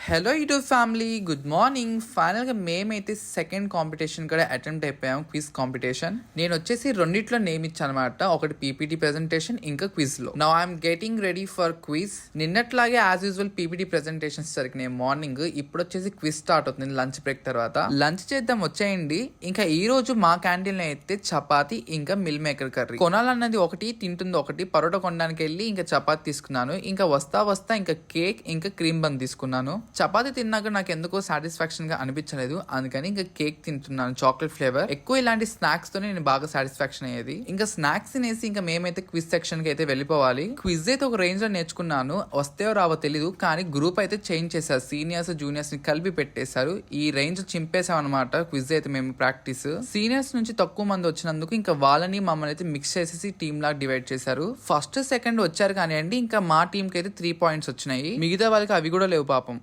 Hello YouTube family, good morning. ఫైనల్గా మేమైతే second competition కూడా అటెంప్ట్ అయిపోయాం, క్విజ్ కాంపిటీషన్. నేను వచ్చేసి రెండిట్లో నేమ్ ఇచ్చాను అనమాట, ఒకటి పీపీటీ ప్రెజెంటేషన్, ఇంకా క్విజ్ లో. Now I'm getting ready for quiz. నిన్నట్లాగే యాజ్ యూజువల్ పీపీటీ ప్రెజెంటేషన్స్ జరిగినాయి మార్నింగ్. ఇప్పుడు వచ్చేసి క్విజ్ స్టార్ట్ అవుతుంది లంచ్ బ్రేక్ తర్వాత. లంచ్ చేద్దాం వచ్చేయండి. ఇంకా ఈ రోజు మా క్యాంటీన్ లో అయితే చపాతి ఇంకా మిల్ మేకర్ కర్రీ. కొనాలన్నది ఒకటి, తింటుంది ఒకటి. పరోటా కొనడానికి వెళ్ళి ఇంకా చపాతి తీసుకున్నాను. ఇంకా వస్తా ఇంకా కేక్ ఇంకా క్రీమ్ బన్ తీసుకున్నాను. చపాతి తిన్నాక నాకు ఎందుకో సాటిస్ఫాక్షన్ గా అనిపించలేదు, అందుకని ఇంకా కేక్ తింటున్నాను, చాక్లెట్ ఫ్లేవర్. ఎక్కువ ఇలాంటి స్నాక్స్ తోనే నేను బాగా సాటిస్ఫాక్షన్ అయ్యేది. ఇంకా స్నాక్స్ తినేసి ఇంకా మేమైతే క్విజ్ సెక్షన్ కి అయితే వెళ్ళిపోవాలి. క్విజ్ అయితే ఒక రేంజ్ లో నేర్చుకున్నాను, వస్తేవో రావో తెలీదు, కానీ గ్రూప్ అయితే చేంజ్ చేశారు. సీనియర్స్ జూనియర్స్ ని కలిపి పెట్టేశారు. ఈ రేంజ్ చింపేశాం అనమాట క్విజ్ అయితే మేము ప్రాక్టీస్. సీనియర్స్ నుంచి తక్కువ మంది వచ్చినందుకు ఇంకా వాళ్ళని మమ్మల్ని అయితే మిక్స్ చేసేసి టీమ్ లాగా డివైడ్ చేశారు. ఫస్ట్ సెకండ్ వచ్చారు కానివ్వండి, ఇంకా మా టీం కి అయితే 3 పాయింట్స్ వచ్చినాయి, మిగతా వాళ్ళకి అవి కూడా లేవు పాపం.